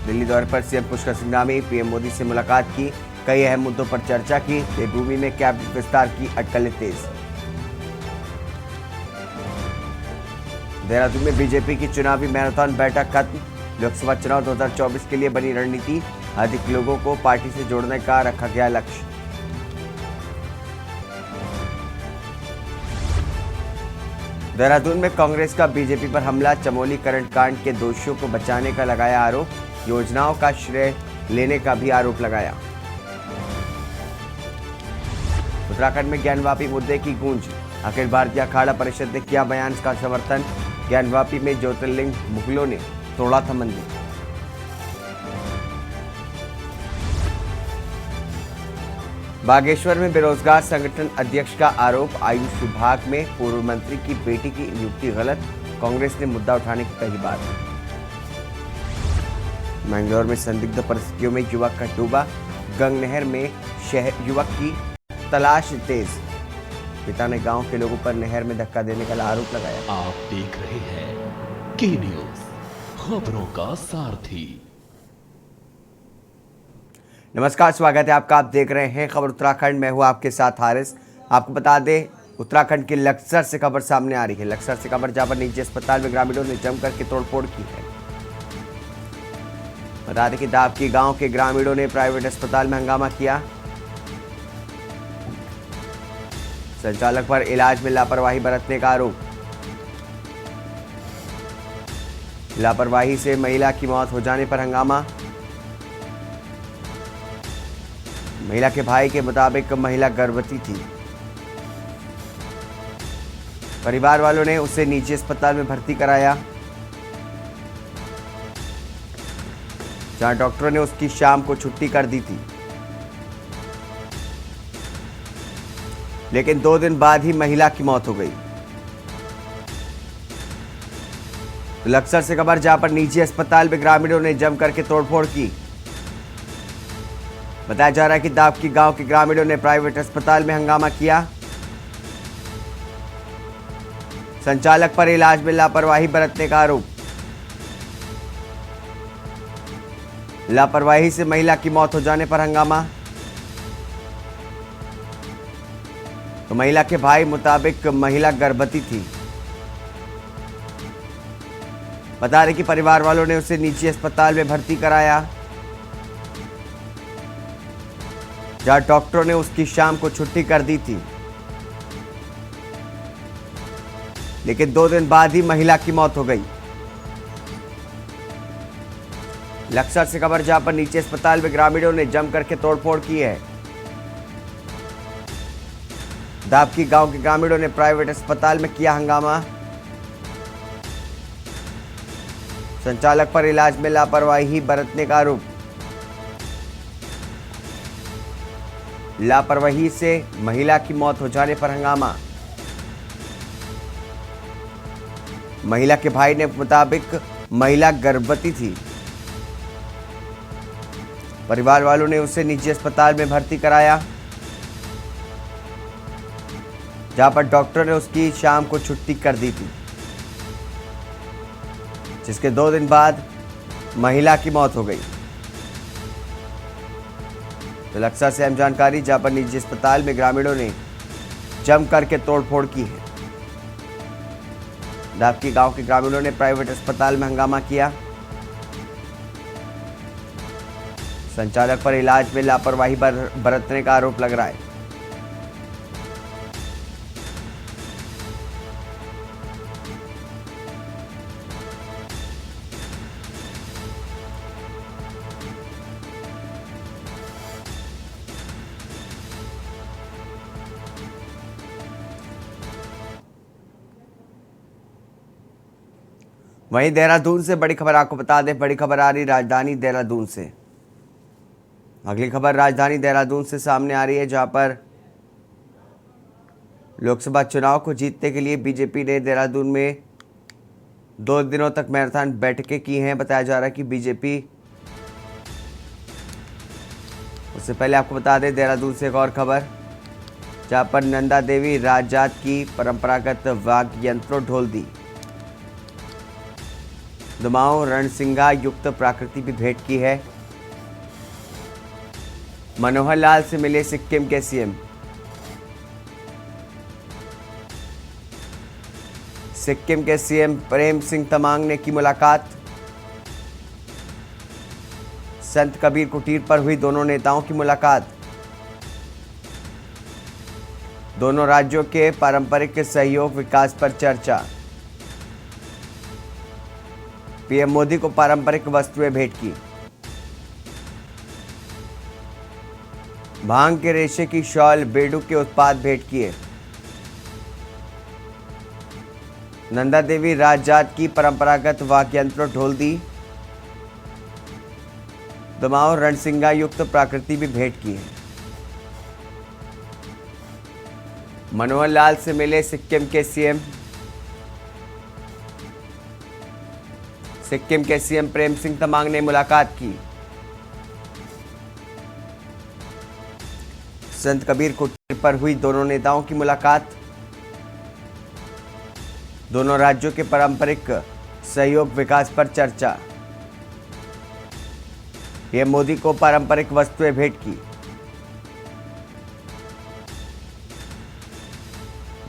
दिल्ली दौरे पर CM Pushkar Singh Dhami PM Modi से मुलाकात की, कई अहम मुद्दों पर चर्चा की। देवभूमि में कैबिनेट विस्तार की अटकलें तेज। देहरादून में बीजेपी की चुनावी मैराथन बैठक खत्म। लोकसभा चुनाव 2024 के लिए बनी रणनीति, अधिक लोगों को पार्टी से जोड़ने का रखा गया लक्ष्य। देहरादून में कांग्रेस का बीजेपी पर हमला, चमोली करंट कांड के दोषियों को बचाने का लगाया आरोप, योजनाओं का श्रेय लेने का भी आरोप लगाया। उत्तराखंड में ज्ञानवापी मुद्दे की गूंज, अखिल भारतीय अखाड़ा परिषद ने किया बयान का समर्थन। ज्ञानवापी में ज्योतिर्लिंग मुगलों ने तोड़ा था मंदिर। बागेश्वर में बेरोजगार संगठन अध्यक्ष का आरोप, आयुष विभाग में पूर्व मंत्री की बेटी की नियुक्ति गलत, कांग्रेस ने मुद्दा उठाने की कही बात। मैंगलोर में संदिग्ध परिस्थितियों में युवक का डूबा, गंग नहर में युवक की तलाश तेज। पिता ने गांव के लोगों पर नहर में धक्का देने का आरोप लगाया। आप देख रहे हैं के न्यूज, खबरों का सारथी। नमस्कार, स्वागत है आपका। आप देख रहे हैं खबर उत्तराखंड, मैं हूं आपके साथ हारिस। आपको बता दें, उत्तराखंड के लक्सर से खबर सामने आ रही है। लक्सर से खबर, जहां पर निजी अस्पताल में ग्रामीणों ने जम करके तोड़फोड़ की है। बता दें कि दाबकी गांव के ग्रामीणों ने प्राइवेट अस्पताल में हंगामा किया। संचालक पर इलाज में लापरवाही बरतने का आरोप। लापरवाही से महिला की मौत हो जाने पर हंगामा। महिला के भाई के मुताबिक महिला गर्भवती थी। परिवार वालों ने उसे निजी अस्पताल में भर्ती कराया, जहां डॉक्टरों ने उसकी शाम को छुट्टी कर दी थी, लेकिन 2 दिन बाद ही महिला की मौत हो गई। लक्सर से खबर, जहां पर निजी अस्पताल में ग्रामीणों ने जम करके तोड़फोड़ की। बताया जा रहा है कि दाबकी गांव के ग्रामीणों ने प्राइवेट अस्पताल में हंगामा किया। संचालक पर इलाज में लापरवाही बरतने का आरोप। लापरवाही से महिला की मौत हो जाने पर हंगामा। तो महिला के भाई मुताबिक महिला गर्भवती थी। बता रहे कि परिवार वालों ने उसे निजी अस्पताल में भर्ती कराया, जहां डॉक्टरों ने उसकी शाम को छुट्टी कर दी थी, लेकिन 2 दिन बाद ही महिला की मौत हो गई। लक्सर से खबर, जहां पर निजी अस्पताल में ग्रामीणों ने जम करके तोड़फोड़ की है। दाबकी गांव के ग्रामीणों ने प्राइवेट अस्पताल में किया हंगामा। संचालक पर इलाज में लापरवाही बरतने का आरोप। लापरवाही से महिला की मौत हो जाने पर हंगामा। महिला के भाई ने मुताबिक महिला गर्भवती थी। परिवार वालों ने उसे निजी अस्पताल में भर्ती कराया, जहां पर डॉक्टर ने उसकी शाम को छुट्टी कर दी थी, जिसके 2 दिन बाद महिला की मौत हो गई। तो लक्सर से अहम जानकारी, जहां पर निजी अस्पताल में ग्रामीणों ने जम करके तोड़फोड़ की है। दाबकी गांव के ग्रामीणों ने प्राइवेट अस्पताल में हंगामा किया। संचालक पर इलाज में लापरवाही बरतने का आरोप लग रहा है। वहीं देहरादून से बड़ी खबर आपको बता दें, बड़ी खबर आ रही राजधानी देहरादून से। अगली खबर राजधानी देहरादून से सामने आ रही है, जहां पर लोकसभा चुनाव को जीतने के लिए बीजेपी ने देहरादून में 2 दिनों तक मैराथन बैठकें की हैं। बताया जा रहा है कि बीजेपी, उससे पहले आपको बता दें देहरादून से एक और खबर, जहां पर नंदा देवी राजजात की परंपरागत वाद्य यंत्रों ढोल दी। दुमाओं रणसिंगा युक्त प्राकृति भी भेंट की है। मनोहर लाल से मिले सिक्किम के सीएम। सिक्किम के सीएम प्रेम सिंह तमांग ने की मुलाकात। संत कबीर कुटीर पर हुई दोनों नेताओं की मुलाकात। दोनों राज्यों के पारंपरिक सहयोग विकास पर चर्चा। पीएम मोदी को पारंपरिक वस्तुएं भेंट की। भांग के रेशे की शॉल, बेडू के उत्पाद भेंट किए। नंदा देवी राजजात की परंपरागत वाद्य यंत्र ढोल दी। दुमाओं रणसिंगा युक्त प्राकृति भी भेंट की है। मनोहर लाल से मिले सिक्किम के सीएम। सिक्किम के सीएम प्रेम सिंह तमांग ने मुलाकात की। संत कबीर कुटीर पर हुई दोनों नेताओं की मुलाकात। दोनों राज्यों के पारंपरिक सहयोग विकास पर चर्चा। पीएम मोदी को पारंपरिक वस्तुएं भेंट की।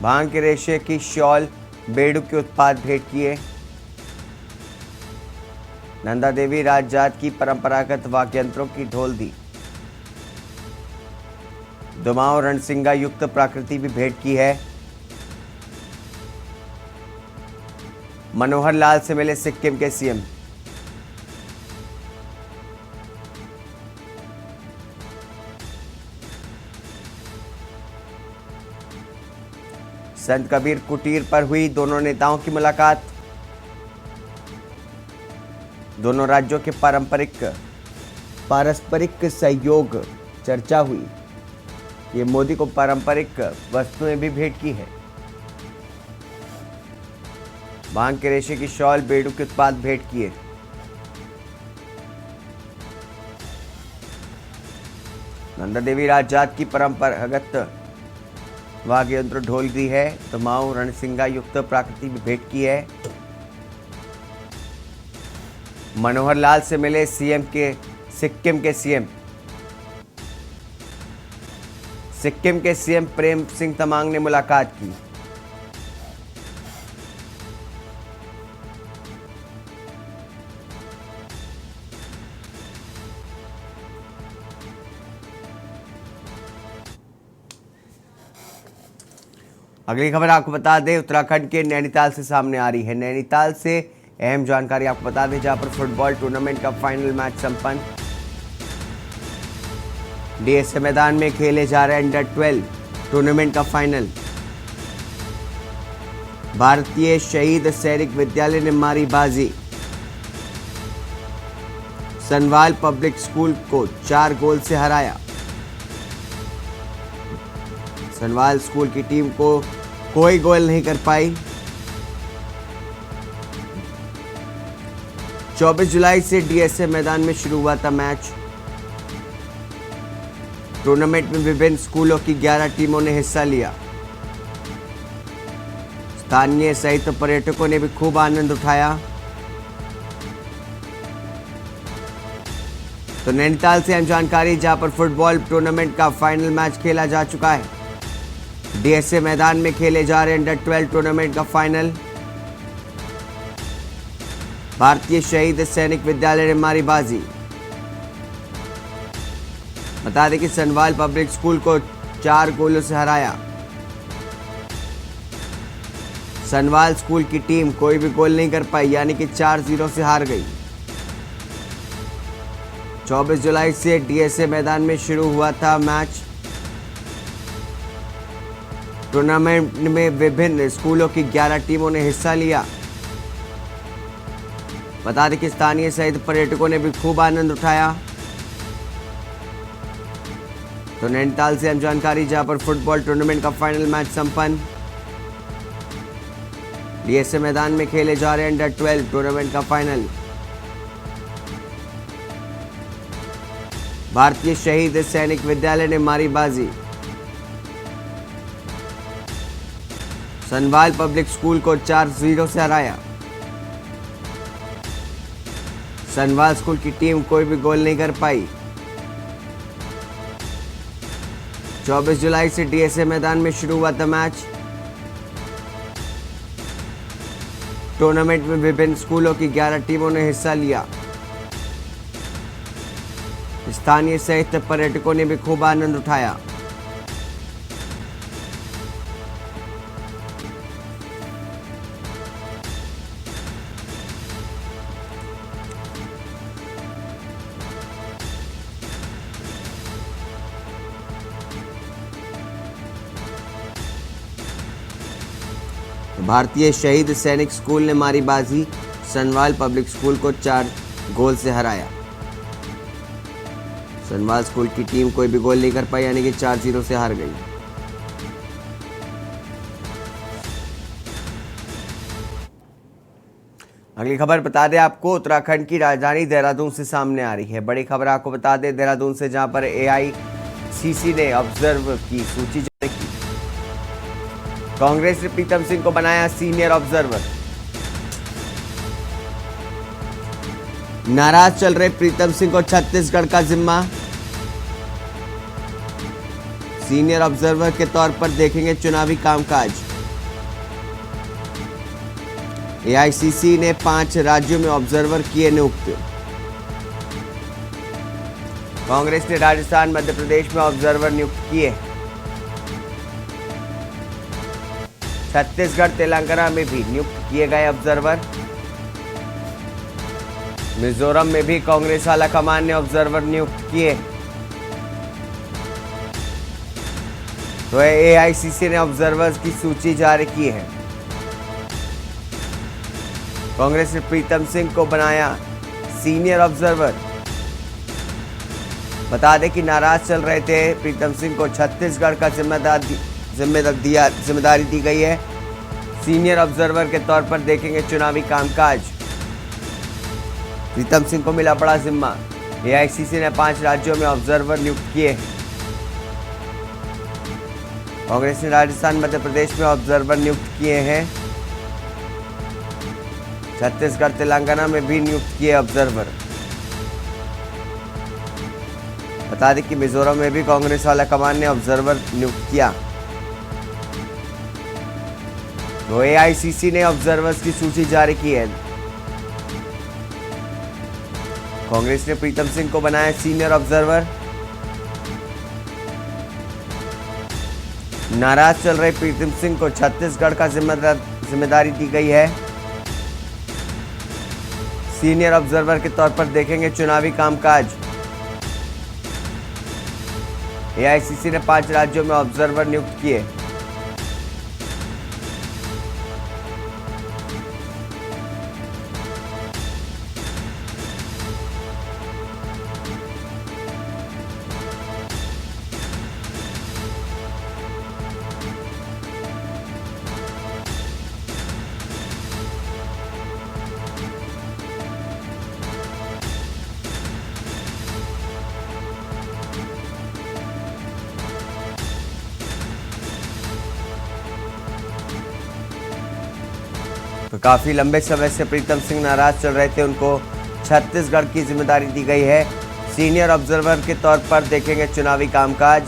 भांग के रेशे की शॉल, बेडू के उत्पाद भेंट किए। नंदा देवी राजजात की परंपरागत वाद्य यंत्रों की ढोल दी। दुमाओं रणसिंगा युक्त प्राकृति भी भेंट की है। मनोहर लाल से मिले सिक्किम के सीएम। संत कबीर कुटीर पर हुई दोनों नेताओं की मुलाकात। दोनों राज्यों के पारस्परिक सहयोग चर्चा हुई। ये मोदी को पारंपरिक वस्तुएं भी भेंट की है। भांग के रेशे की शॉल, बेडू के उत्पाद भेंट किए। नंदा देवी राजजात की परंपरागत वाद्य यंत्र ढोल दी है। दुमाओं रणसिंगा युक्त प्राकृति भी भेंट की है। मनोहर लाल से मिले सिक्किम के सीएम। सिक्किम के सीएम प्रेम सिंह तमांग ने मुलाकात की। अगली खबर आपको बता दें, उत्तराखंड के नैनीताल से सामने आ रही है। नैनीताल से अहम जानकारी आपको बता दें, जहां पर फुटबॉल टूर्नामेंट का फाइनल मैच संपन्न। डीएसए मैदान में खेले जा रहे अंडर 12 टूर्नामेंट का फाइनल। भारतीय शहीद सैनिक विद्यालय ने मारी बाजी। सनवाल पब्लिक स्कूल को 4 गोल से हराया। सनवाल स्कूल की टीम को कोई गोल नहीं कर पाई। 24 जुलाई से डीएसए मैदान में शुरू हुआ था मैच। टूर्नामेंट में विभिन्न स्कूलों की 11 टीमों ने हिस्सा लिया। स्थानीय सहित पर्यटकों ने भी खूब आनंद उठाया। तो नैनीताल से अहम जानकारी, जहां पर फुटबॉल टूर्नामेंट का फाइनल मैच खेला जा चुका है। डीएसए मैदान में खेले जा रहे अंडर 12 टूर्नामेंट का फाइनल। भारतीय शहीद सैनिक विद्यालय ने मारी बाजी। बता दें कि सनवाल पब्लिक स्कूल को 4 गोलों से हराया। सनवाल स्कूल की टीम कोई भी गोल नहीं कर पाई, यानी कि 4-0 से हार गई। 24 जुलाई से डीएसए मैदान में शुरू हुआ था मैच। टूर्नामेंट में विभिन्न स्कूलों की 11 टीमों ने हिस्सा लिया। बता दें कि स्थानीय सहित पर्यटकों ने भी खूब आनंद उठाया। तो नैनीताल से हम जानकारी, जहां पर फुटबॉल टूर्नामेंट का फाइनल मैच संपन्न। डीएसए मैदान में खेले जा रहे अंडर 12 टूर्नामेंट का फाइनल। भारतीय शहीद सैनिक विद्यालय ने मारी बाजी। सनवाल पब्लिक स्कूल को 4-0 से हराया। सनवाल स्कूल की टीम कोई भी गोल नहीं कर पाई। 24 जुलाई से डीएसए मैदान में शुरू हुआ था मैच। टूर्नामेंट में विभिन्न स्कूलों की 11 टीमों ने हिस्सा लिया। स्थानीय सहित पर्यटकों ने भी खूब आनंद उठाया। भारतीय शहीद सैनिक स्कूल ने मारी बाजी, सनवाल पब्लिक स्कूल को 4 गोल से हराया। सनवाल स्कूल की टीम कोई भी गोल नहीं कर पाई, यानी कि 4-0 से हार गई। अगली खबर बता दें आपको, उत्तराखंड की राजधानी देहरादून से सामने आ रही है बड़ी खबर। आपको बता दें देहरादून से, जहां पर एआईसीसी ने ऑब्जर्वर की सूची जारी की। कांग्रेस ने प्रीतम सिंह को बनाया सीनियर ऑब्जर्वर। नाराज चल रहे प्रीतम सिंह को छत्तीसगढ़ का जिम्मा। सीनियर ऑब्जर्वर के तौर पर देखेंगे चुनावी कामकाज। एआईसीसी ने 5 राज्यों में ऑब्जर्वर किए नियुक्त। कांग्रेस ने राजस्थान, मध्य प्रदेश में ऑब्जर्वर नियुक्त किए। छत्तीसगढ़, तेलंगाना में भी नियुक्त किए गए ऑब्जर्वर। मिजोरम में भी कांग्रेस आला कमान ने ऑब्जर्वर नियुक्त किए। तो एआईसीसी ने ऑब्जर्वर्स की सूची जारी की है। कांग्रेस ने प्रीतम सिंह को बनाया सीनियर ऑब्जर्वर। बता दें कि नाराज चल रहे थे प्रीतम सिंह को छत्तीसगढ़ का जिम्मेदारी दी गई है। सीनियर ऑब्जर्वर के तौर पर देखेंगे चुनावी कामकाज। प्रीतम सिंह को मिला बड़ा जिम्मा। एआईसीसी ने 5 राज्यों में ऑब्जर्वर नियुक्त किए। कांग्रेस ने राजस्थान, मध्य प्रदेश में ऑब्जर्वर नियुक्त किए हैं। छत्तीसगढ़, तेलंगाना में भी नियुक्त किए ऑब्जर्वर। बता दें कि मिजोरम में भी कांग्रेस वाला कमान ने ऑब्जर्वर नियुक्त किया। तो एआईसीसी ने ऑब्जर्वर्स की सूची जारी की है। कांग्रेस ने प्रीतम सिंह को बनाया सीनियर ऑब्जर्वर। नाराज चल रहे प्रीतम सिंह को छत्तीसगढ़ का जिम्मेदारी दी गई है। सीनियर ऑब्जर्वर के तौर पर देखेंगे चुनावी कामकाज। एआईसीसी ने 5 राज्यों में ऑब्जर्वर नियुक्त किए। तो काफी लंबे समय से प्रीतम सिंह नाराज चल रहे थे, उनको छत्तीसगढ़ की जिम्मेदारी दी गई है। सीनियर ऑब्जर्वर के तौर पर देखेंगे चुनावी कामकाज।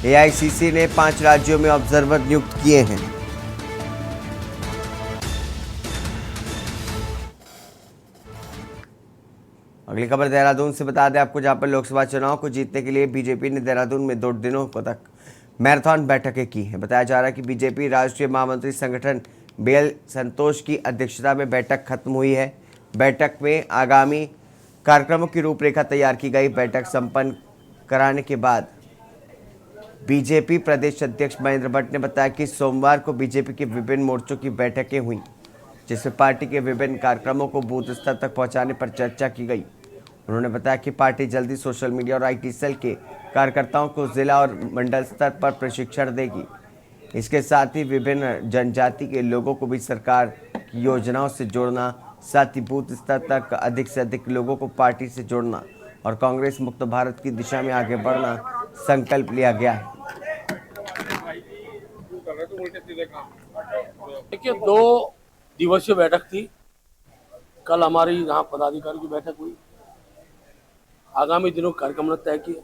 एआईसीसी ने 5 राज्यों में ऑब्जर्वर नियुक्त किए हैं। अगली खबर देहरादून से बता दें आपको, जहां पर लोकसभा चुनाव को जीतने के लिए बीजेपी ने देहरादून में 2 दिनों तक मैराथन बैठकें की हैं। बताया जा रहा है कि बीजेपी राष्ट्रीय महामंत्री संगठन बीएल संतोष की अध्यक्षता में बैठक खत्म हुई है। बैठक में आगामी कार्यक्रमों की रूपरेखा तैयार की गई। बैठक संपन्न कराने के बाद बीजेपी प्रदेश अध्यक्ष महेंद्र भट्ट ने बताया कि सोमवार को बीजेपी के विभिन्न मोर्चों की बैठकें हुई, जिसमें पार्टी के विभिन्न कार्यक्रमों को बूथ स्तर तक पहुंचाने पर चर्चा की गई। उन्होंने बताया कि पार्टी जल्दी सोशल मीडिया और आईटी सेल के कार्यकर्ताओं को जिला और मंडल स्तर पर प्रशिक्षण देगी। इसके साथ ही विभिन्न जनजाति के लोगों को भी सरकार की योजनाओं से जोड़ना, साथ ही बूथ स्तर तक अधिक से अधिक लोगों को पार्टी से जोड़ना और कांग्रेस मुक्त भारत की दिशा में आगे बढ़ना संकल्प लिया गया है। देखिए, 2 दिवसीय बैठक थी कल हमारी यहाँ पदाधिकारी की बैठक हुई, आगामी दिनों कार्यक्रम ने तय किए।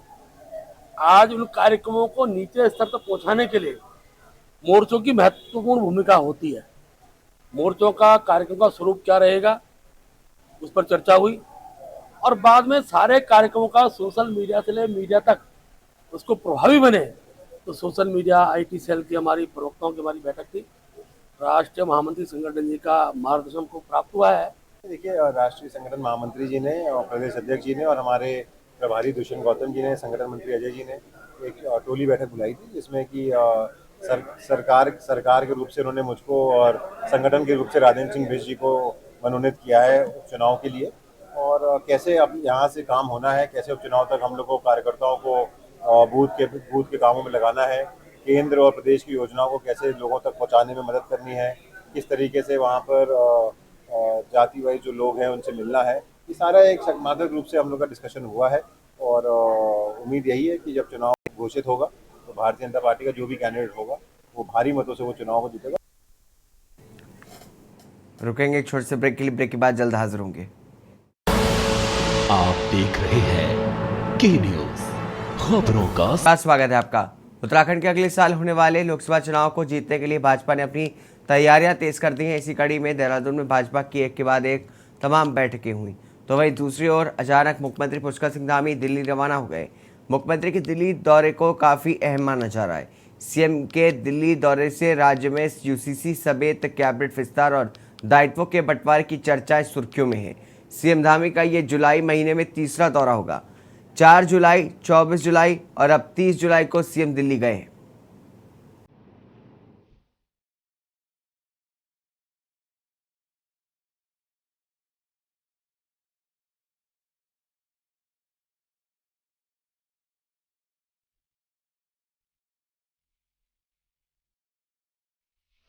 आज उन कार्यक्रमों को नीचे स्तर तक पहुँचाने के लिए मोर्चों की महत्वपूर्ण भूमिका होती है। मोर्चों का कार्यक्रम का स्वरूप क्या रहेगा, उस पर चर्चा हुई और बाद में सारे कार्यक्रमों का सोशल मीडिया से ले मीडिया तक उसको प्रभावी बने, तो सोशल मीडिया IT सेल की हमारी प्रवक्ताओं की हमारी बैठक थी। राष्ट्रीय महामंत्री संगठन जी का मार्गदर्शन को प्राप्त हुआ है। देखिए, राष्ट्रीय संगठन महामंत्री जी ने और प्रदेश अध्यक्ष जी ने और हमारे प्रभारी दुष्यंत गौतम जी ने, संगठन मंत्री अजय जी ने एक टोली बैठक बुलाई थी, जिसमें कि सरकार के रूप से उन्होंने मुझको और संगठन के रूप से राजेंद्र सिंह बिष्ट जी को मनोनीत किया है उपचुनाव के लिए, और कैसे अब यहाँ से काम होना है, कैसे उपचुनाव तक हम लोग को कार्यकर्ताओं को बूथ के कामों में लगाना है, केंद्र और प्रदेश की योजनाओं को कैसे लोगों तक पहुँचाने में मदद करनी है, किस तरीके से वहाँ पर जाति वाइज जो लोग हैं उनसे मिलना है। ये सारा एक सकारात्मक रूप से हम लोग का डिस्कशन हुआ है और उम्मीद यही है कि जब चुनाव घोषित होगा तो भारतीय जनता पार्टी का जो भी कैंडिडेट होगा वो भारी मतों से वो चुनाव को जीतेगा। रुकेंगे एक छोटे से ब्रेक के लिए, ब्रेक के बाद जल्द हाजिर होंगे। आप देख रहे हैं के न्यूज खबरों का। स्वागत है आपका। उत्तराखंड के अगले साल होने वाले लोकसभा चुनाव को जीतने के लिए भाजपा ने अपनी तैयारियां तेज कर दी हैं। इसी कड़ी में देहरादून में भाजपा की एक के बाद एक तमाम बैठकें हुई, तो वहीं दूसरी ओर अचानक मुख्यमंत्री पुष्कर सिंह धामी दिल्ली रवाना हो गए। मुख्यमंत्री के दिल्ली दौरे को काफ़ी अहम माना जा रहा है। सीएम के दिल्ली दौरे से राज्य में UCC समेत कैबिनेट विस्तार और दायित्वों के बंटवारे की चर्चाएं सुर्खियों में है। सीएम धामी का ये जुलाई महीने में तीसरा दौरा होगा। 4 जुलाई, 24 जुलाई और अब 30 जुलाई को सीएम दिल्ली गए हैं।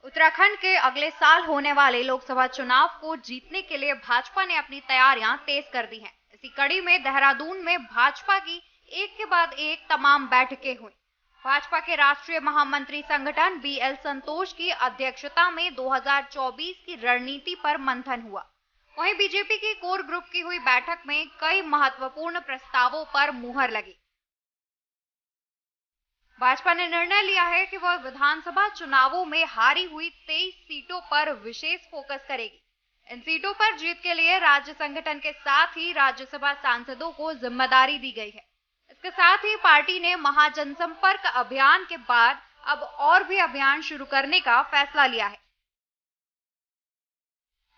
उत्तराखंड के अगले साल होने वाले लोकसभा चुनाव को जीतने के लिए भाजपा ने अपनी तैयारियां तेज कर दी हैं। इसी कड़ी में देहरादून में भाजपा की एक के बाद एक तमाम बैठकें हुई। भाजपा के राष्ट्रीय महामंत्री संगठन BL संतोष की अध्यक्षता में 2024 की रणनीति पर मंथन हुआ। वहीं बीजेपी की कोर ग्रुप की हुई बैठक में कई महत्वपूर्ण प्रस्तावों पर मुहर लगी। भाजपा ने निर्णय लिया है कि वह विधानसभा चुनावों में हारी हुई 23 सीटों पर विशेष फोकस करेगी। इन सीटों पर जीत के लिए राज्य संगठन के साथ ही राज्यसभा सांसदों को जिम्मेदारी दी गई है। इसके साथ ही पार्टी ने महाजनसंपर्क अभियान के बाद अब और भी अभियान शुरू करने का फैसला लिया है।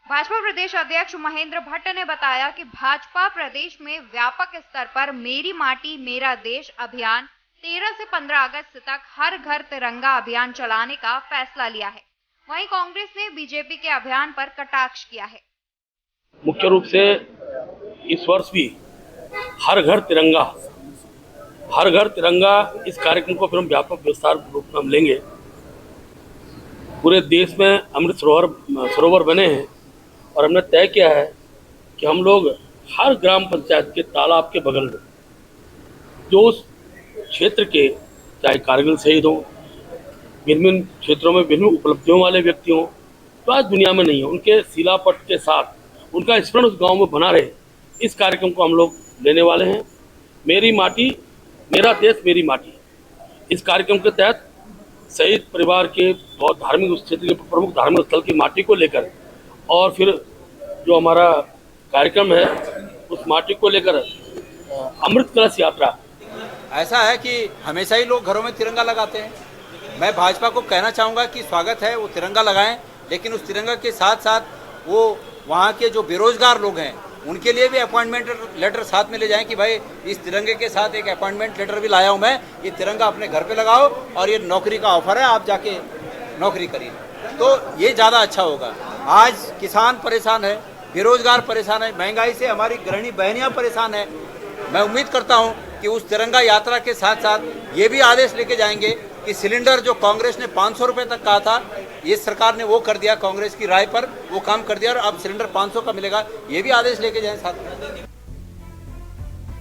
भाजपा प्रदेश अध्यक्ष महेंद्र भट्ट ने बताया कि भाजपा प्रदेश में व्यापक स्तर पर मेरी माटी मेरा देश अभियान 13 से 15 अगस्त तक हर घर तिरंगा अभियान चलाने का फैसला लिया है। वहीं कांग्रेस ने बीजेपी के अभियान पर कटाक्ष किया है। मुख्य रूप से इस वर्ष भी हर घर तिरंगा इस कार्यक्रम को फिर हम व्यापक विस्तार रूप में हम लेंगे। पूरे देश में अमृत सरोवर बने हैं और हमने तय किया है कि हम लोग हर ग्राम पंचायत के तालाब के बगल में जो उस क्षेत्र के चाहे कारगिल शहीद हों, विभिन्न क्षेत्रों में विभिन्न उपलब्धियों वाले व्यक्ति हों, तो आज दुनिया में नहीं है, उनके शिलापट के साथ उनका स्मरण उस गांव में बना रहे, इस कार्यक्रम को हम लोग लेने वाले हैं। मेरी माटी मेरा देश मेरी माटी, इस कार्यक्रम के तहत शहीद परिवार के बहुत धार्मिक उस क्षेत्र के प्रमुख धार्मिक स्थल की माटी को लेकर और फिर जो हमारा कार्यक्रम है उस माटी को लेकर अमृत कलश यात्रा। ऐसा है कि हमेशा ही लोग घरों में तिरंगा लगाते हैं। मैं भाजपा को कहना चाहूँगा कि स्वागत है, वो तिरंगा लगाएं, लेकिन उस तिरंगा के साथ साथ वो वहाँ के जो बेरोजगार लोग हैं उनके लिए भी अपॉइंटमेंट लेटर साथ में ले जाएं कि भाई इस तिरंगे के साथ एक अपॉइंटमेंट लेटर भी लाया हूँ मैं, ये तिरंगा अपने घर पे लगाओ और ये नौकरी का ऑफर है, आप जाके नौकरी करिए, तो ये ज़्यादा अच्छा होगा। आज किसान परेशान है, बेरोजगार परेशान है, महंगाई से हमारी गृहिणी बहनियाँ परेशान है। मैं उम्मीद करता हूँ कि उस तिरंगा यात्रा के साथ साथ ये भी आदेश लेके जाएंगे कि सिलेंडर जो कांग्रेस ने 500 रुपये तक कहा था, ये सरकार ने वो कर दिया, कांग्रेस की राय पर वो काम कर दिया और अब सिलेंडर 500 का मिलेगा, ये भी आदेश लेके जाएं साथ में।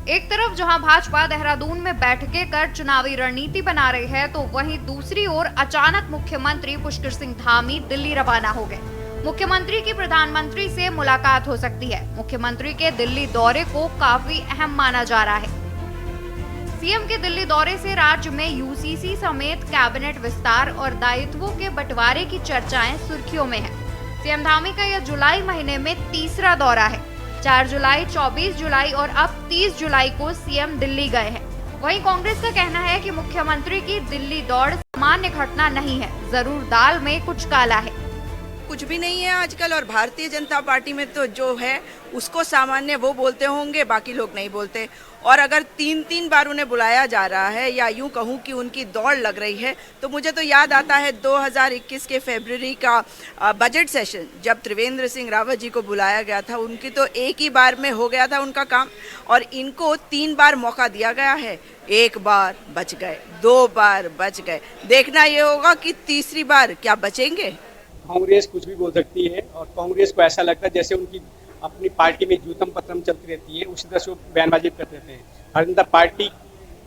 एक तरफ जहां भाजपा देहरादून में बैठकें कर चुनावी रणनीति बना रही है, तो वहीं दूसरी ओर अचानक मुख्यमंत्री पुष्कर सिंह धामी दिल्ली रवाना हो गए। मुख्यमंत्री की प्रधानमंत्री से मुलाकात हो सकती है। मुख्यमंत्री के दिल्ली दौरे को काफी अहम माना जा रहा है। सीएम के दिल्ली दौरे से राज्य में यूसीसी समेत कैबिनेट विस्तार और दायित्वों के बंटवारे की चर्चाएं सुर्खियों में है। सीएम धामी का यह जुलाई महीने में तीसरा दौरा है। 4 जुलाई, 24 जुलाई और अब 30 जुलाई को सीएम दिल्ली गए हैं। वहीं कांग्रेस का कहना है कि मुख्यमंत्री की दिल्ली दौड़ सामान्य घटना नहीं है, जरूर दाल में कुछ काला है। कुछ भी नहीं है आजकल, और भारतीय जनता पार्टी में तो जो है उसको सामान्य वो बोलते होंगे, बाकी लोग नहीं बोलते। और अगर 3 बार उन्हें बुलाया जा रहा है, या यूं कहूं कि उनकी दौड़ लग रही है, तो मुझे तो याद आता है 2021 के फरवरी का बजट सेशन, जब त्रिवेंद्र सिंह रावत जी को बुलाया गया था। उनकी तो एक ही बार में हो गया था उनका काम, और इनको 3 बार मौका दिया गया है। 1 बार बच गए, 2 बार बच गए, देखना ये होगा कि तीसरी बार क्या बचेंगे। कांग्रेस कुछ भी बोल सकती है, और कांग्रेस को ऐसा लगता है जैसे उनकी अपनी पार्टी में जूतम पत्रम चलती रहती है, उसी तरह से वो बयानबाजी करते रहते हैं। भारतीय जनता पार्टी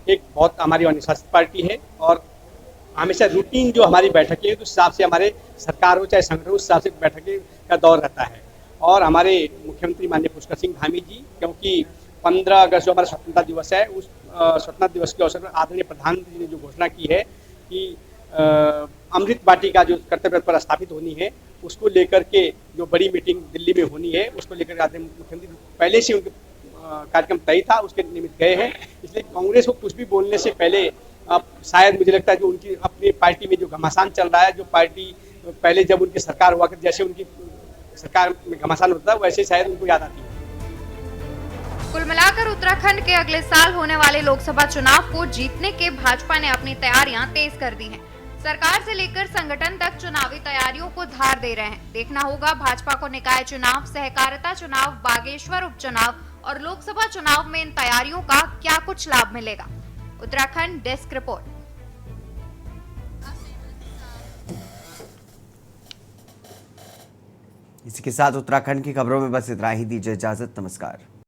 एक बहुत हमारी अनुशासित पार्टी है, और हमेशा रूटीन जो हमारी बैठकें हैं, तो उस हिसाब से हमारे सरकार हो चाहे संगठन, उस हिसाब से बैठकें का दौर रहता है। और हमारे मुख्यमंत्री माननीय पुष्कर सिंह धामी जी, क्योंकि 15 अगस्त जो हमारा स्वतंत्रता दिवस है, उस स्वतंत्रता दिवस के अवसर पर आदरणीय प्रधानमंत्री ने जो घोषणा की है कि अमृत वाटिका जो कर्तव्य पर स्थापित होनी है, उसको लेकर के जो बड़ी मीटिंग दिल्ली में होनी है, उसको लेकर आदरणीय मुख्यमंत्री पहले से उनके कार्यक्रम तय था, उसके निमित्त गए हैं। इसलिए कांग्रेस को कुछ भी बोलने से पहले शायद मुझे लगता है जो उनकी अपनी पार्टी में जो घमासान चल रहा है, जो पार्टी पहले जब उनकी सरकार हुआ करती, जैसे उनकी सरकार में घमासान होता है, वैसे शायद उनको याद आती है। कुल मिलाकर उत्तराखंड के अगले साल होने वाले लोकसभा चुनाव को जीतने के भाजपा ने अपनी तैयारियां तेज कर दी हैं। सरकार से लेकर संगठन तक चुनावी तैयारियों को धार दे रहे हैं। देखना होगा भाजपा को निकाय चुनाव, सहकारिता चुनाव, बागेश्वर उपचुनाव और लोकसभा चुनाव में इन तैयारियों का क्या कुछ लाभ मिलेगा। Uttarakhand desk report. इसी के साथ उत्तराखंड की खबरों में बस इतना ही। दीजिए इजाजत, नमस्कार।